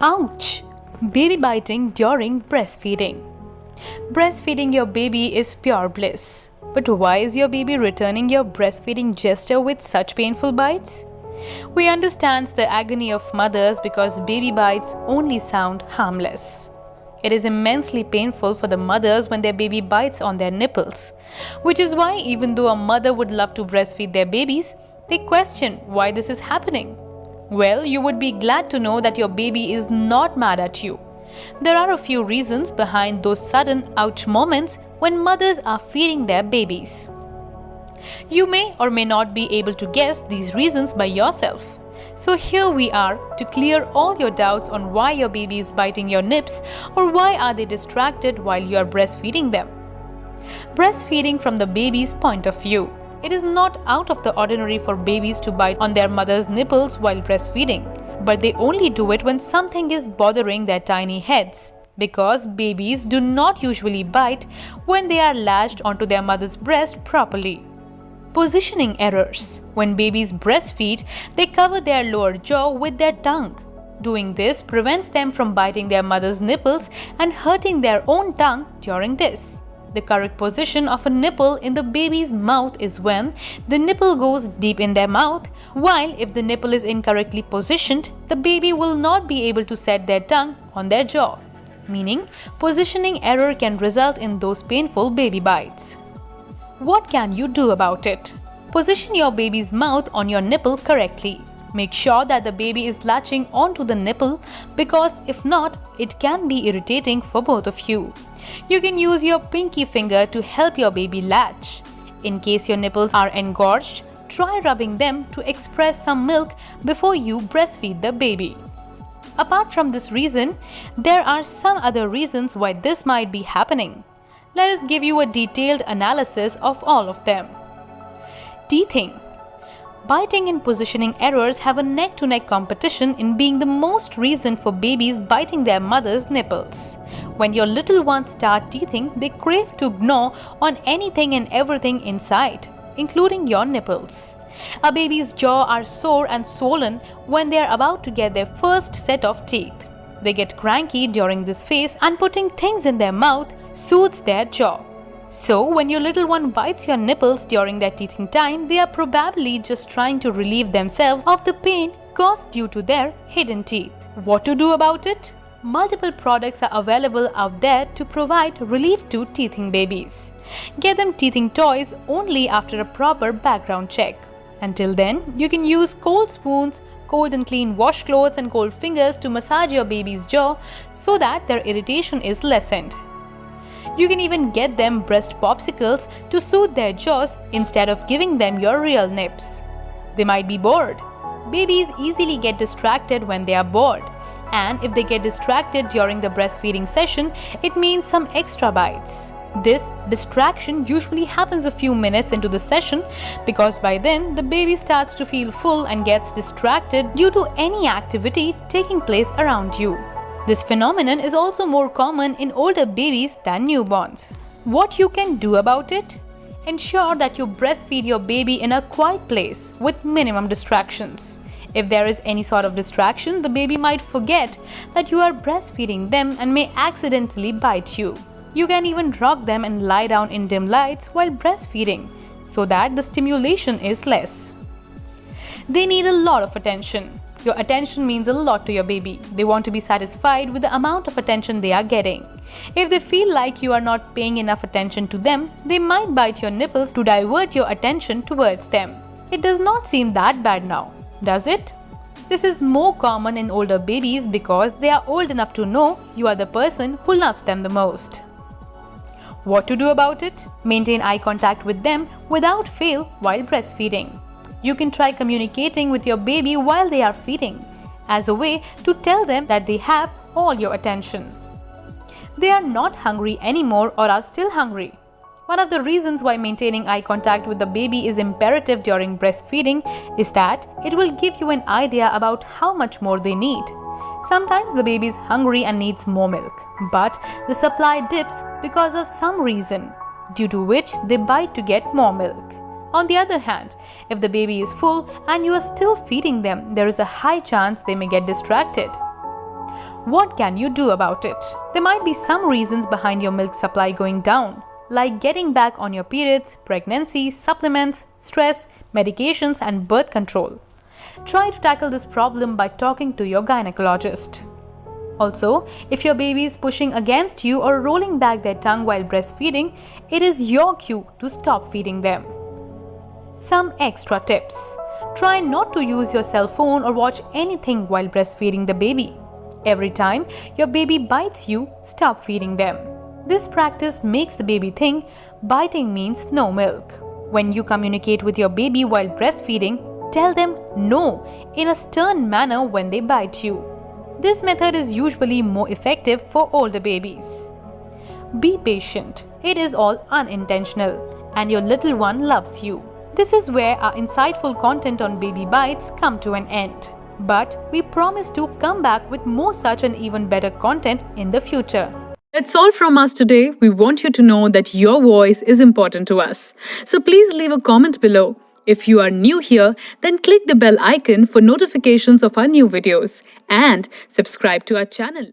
Ouch! Baby biting during breastfeeding. Breastfeeding your baby is pure bliss. But why is your baby returning your breastfeeding gesture with such painful bites? We understand the agony of mothers because baby bites only sound harmless. It is immensely painful for the mothers when their baby bites on their nipples, which is why even though a mother would love to breastfeed their babies, they question why this is happening. Well, you would be glad to know that your baby is not mad at you. There are a few reasons behind those sudden ouch moments when mothers are feeding their babies. You may or may not be able to guess these reasons by yourself. So here we are to clear all your doubts on why your baby is biting your nips or why are they distracted while you are breastfeeding them. Breastfeeding from the baby's point of view. It is not out of the ordinary for babies to bite on their mother's nipples while breastfeeding, but they only do it when something is bothering their tiny heads, because babies do not usually bite when they are latched onto their mother's breast properly. Positioning errors. When babies breastfeed, they cover their lower jaw with their tongue. Doing this prevents them from biting their mother's nipples and hurting their own tongue during this. The correct position of a nipple in the baby's mouth is when the nipple goes deep in their mouth, while if the nipple is incorrectly positioned, the baby will not be able to set their tongue on their jaw. Meaning, positioning error can result in those painful baby bites. What can you do about it? Position your baby's mouth on your nipple correctly. Make sure that the baby is latching onto the nipple because if not, it can be irritating for both of you. You can use your pinky finger to help your baby latch. In case your nipples are engorged, try rubbing them to express some milk before you breastfeed the baby. Apart from this reason, there are some other reasons why this might be happening. Let us give you a detailed analysis of all of them. Teething. Biting and positioning errors have a neck-to-neck competition in being the most reason for babies biting their mother's nipples. When your little ones start teething, they crave to gnaw on anything and everything inside, including your nipples. A baby's jaw are sore and swollen when they are about to get their first set of teeth. They get cranky during this phase and putting things in their mouth soothes their jaw. So, when your little one bites your nipples during their teething time, they are probably just trying to relieve themselves of the pain caused due to their hidden teeth. What to do about it? Multiple products are available out there to provide relief to teething babies. Get them teething toys only after a proper background check. Until then, you can use cold spoons, cold and clean washcloths and cold fingers to massage your baby's jaw so that their irritation is lessened. You can even get them breast popsicles to soothe their jaws instead of giving them your real nips. They might be bored. Babies easily get distracted when they are bored. And if they get distracted during the breastfeeding session, it means some extra bites. This distraction usually happens a few minutes into the session because by then the baby starts to feel full and gets distracted due to any activity taking place around you. This phenomenon is also more common in older babies than newborns. What you can do about it? Ensure that you breastfeed your baby in a quiet place with minimum distractions. If there is any sort of distraction, the baby might forget that you are breastfeeding them and may accidentally bite you. You can even rock them and lie down in dim lights while breastfeeding so that the stimulation is less. They need a lot of attention. Your attention means a lot to your baby. They want to be satisfied with the amount of attention they are getting. If they feel like you are not paying enough attention to them, they might bite your nipples to divert your attention towards them. It does not seem that bad now, does it? This is more common in older babies because they are old enough to know you are the person who loves them the most. What to do about it? Maintain eye contact with them without fail while breastfeeding. You can try communicating with your baby while they are feeding as a way to tell them that they have all your attention. They are not hungry anymore or are still hungry. One of the reasons why maintaining eye contact with the baby is imperative during breastfeeding is that it will give you an idea about how much more they need. Sometimes the baby is hungry and needs more milk, but the supply dips because of some reason, due to which they bite to get more milk. On the other hand, if the baby is full and you are still feeding them, there is a high chance they may get distracted. What can you do about it? There might be some reasons behind your milk supply going down, like getting back on your periods, pregnancy, supplements, stress, medications, and birth control. Try to tackle this problem by talking to your gynecologist. Also, if your baby is pushing against you or rolling back their tongue while breastfeeding, it is your cue to stop feeding them. Some extra tips. Try not to use your cell phone or watch anything while breastfeeding the baby. Every time your baby bites you, stop feeding them. This practice makes the baby think biting means no milk. When you communicate with your baby while breastfeeding, tell them no in a stern manner when they bite you. This method is usually more effective for older babies. Be patient. It is all unintentional, and your little one loves you. This is where our insightful content on baby bites come to an end. But we promise to come back with more such and even better content in the future. That's all from us today. We want you to know that your voice is important to us. So please leave a comment below. If you are new here, then click the bell icon for notifications of our new videos and subscribe to our channel.